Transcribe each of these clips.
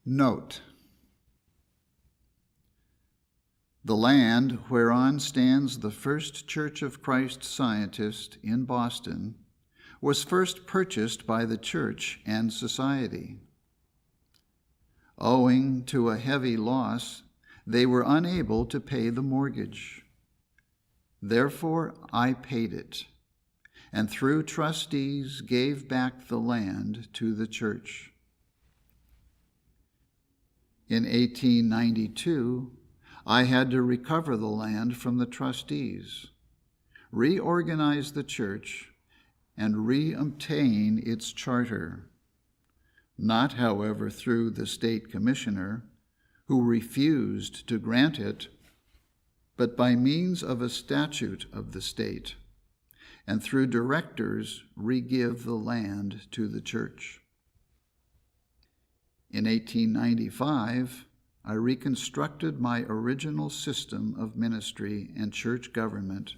Note: the land whereon stands the First Church of Christ Scientist in Boston was first purchased by the church and society. Owing to a heavy loss, they were unable to pay the mortgage. Therefore, I paid it, and through trustees gave back the land to the church. In 1892, I had to recover the land from the trustees, reorganize the church, and re-obtain its charter, not, however, through the state commissioner, who refused to grant it, but by means of a statute of the state, and through directors re-give the land to the church. In 1895, I reconstructed my original system of ministry and church government.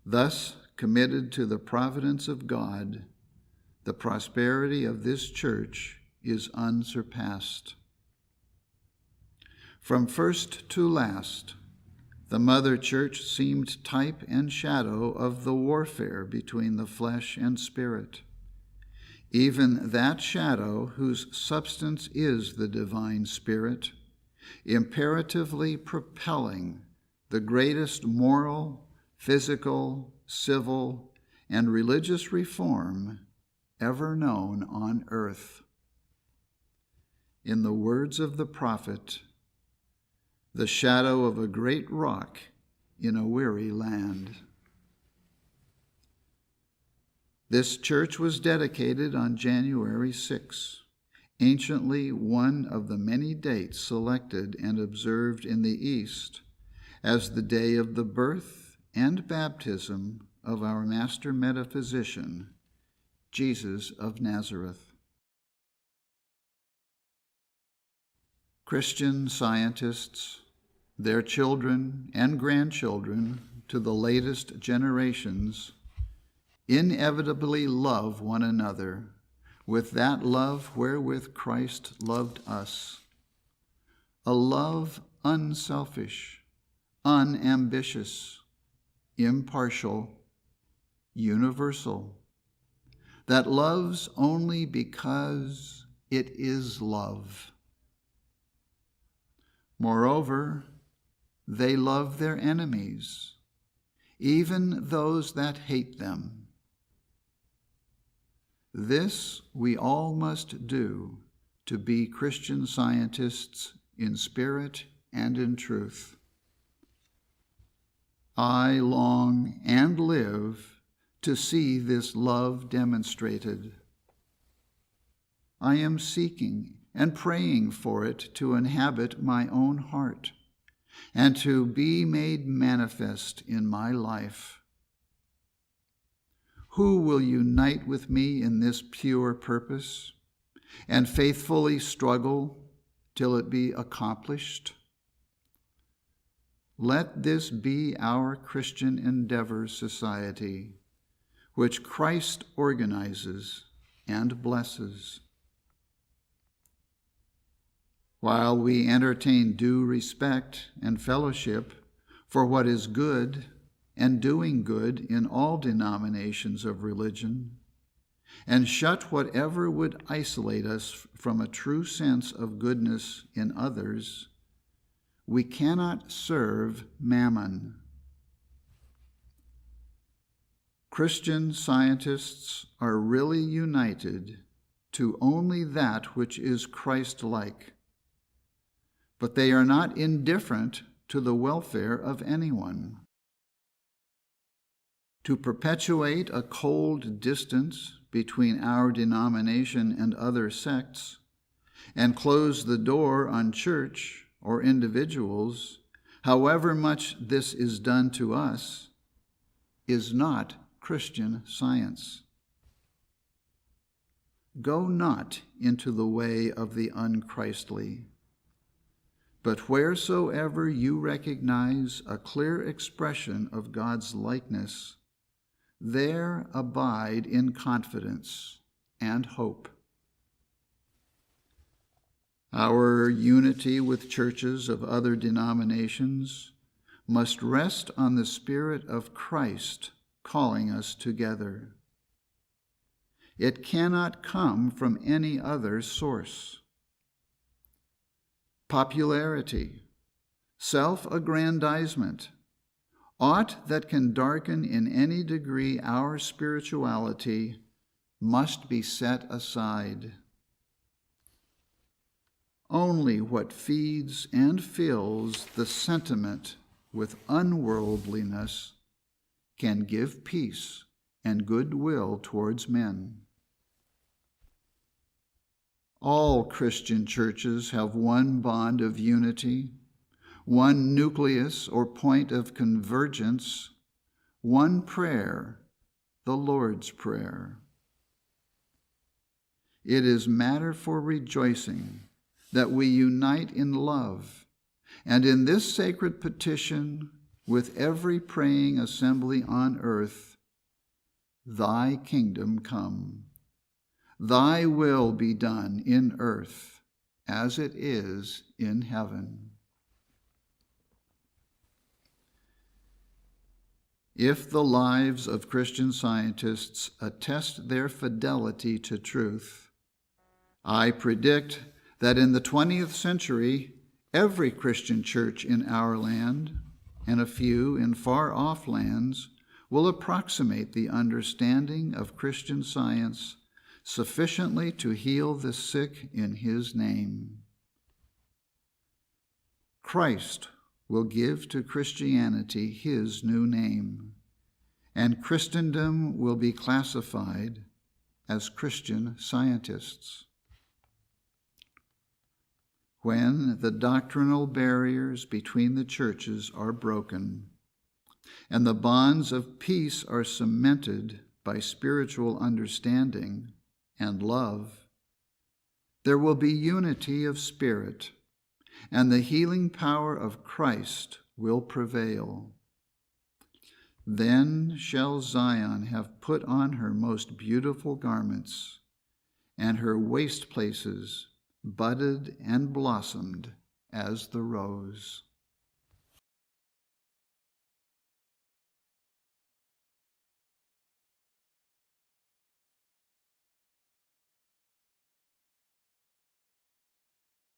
Thus, committed to the providence of God, the prosperity of this church is unsurpassed. From first to last, the mother church seemed type and shadow of the warfare between the flesh and spirit, even that shadow whose substance is the divine Spirit, imperatively propelling the greatest moral, physical, civil, and religious reform ever known on earth. In the words of the prophet, the shadow of a great rock in a weary land. This church was dedicated on January 6, anciently one of the many dates selected and observed in the East as the day of the birth and baptism of our master metaphysician, Jesus of Nazareth. Christian Scientists, their children and grandchildren to the latest generations, inevitably love one another with that love wherewith Christ loved us, a love unselfish, unambitious, impartial, universal, that loves only because it is love. Moreover, they love their enemies, even those that hate them. This we all must do to be Christian Scientists in spirit and in truth. I long and live to see this love demonstrated. I am seeking and praying for it to inhabit my own heart and to be made manifest in my life. Who will unite with me in this pure purpose and faithfully struggle till it be accomplished? Let this be our Christian Endeavor Society, which Christ organizes and blesses. While we entertain due respect and fellowship for what is good and doing good in all denominations of religion, and shut whatever would isolate us from a true sense of goodness in others, we cannot serve mammon. Christian Scientists are really united to only that which is Christ-like, but they are not indifferent to the welfare of anyone. To perpetuate a cold distance between our denomination and other sects, and close the door on church or individuals, however much this is done to us, is not Christian Science. Go not into the way of the unchristly, but wheresoever you recognize a clear expression of God's likeness, there abide in confidence and hope. Our unity with churches of other denominations must rest on the Spirit of Christ calling us together. It cannot come from any other source. Popularity, self-aggrandizement, aught that can darken in any degree our spirituality must be set aside. Only what feeds and fills the sentiment with unworldliness can give peace and goodwill towards men. All Christian churches have one bond of unity, one nucleus or point of convergence, one prayer, the Lord's Prayer. It is matter for rejoicing that we unite in love, and in this sacred petition with every praying assembly on earth, Thy kingdom come, Thy will be done in earth as it is in heaven. If the lives of Christian Scientists attest their fidelity to truth, I predict that in the 20th century, every Christian church in our land, and a few in far-off lands, will approximate the understanding of Christian Science sufficiently to heal the sick in His name. Christ will give to Christianity His new name, and Christendom will be classified as Christian Scientists. When the doctrinal barriers between the churches are broken, and the bonds of peace are cemented by spiritual understanding and love, there will be unity of spirit, and the healing power of Christ will prevail. Then shall Zion have put on her most beautiful garments, and her waste places budded and blossomed as the rose.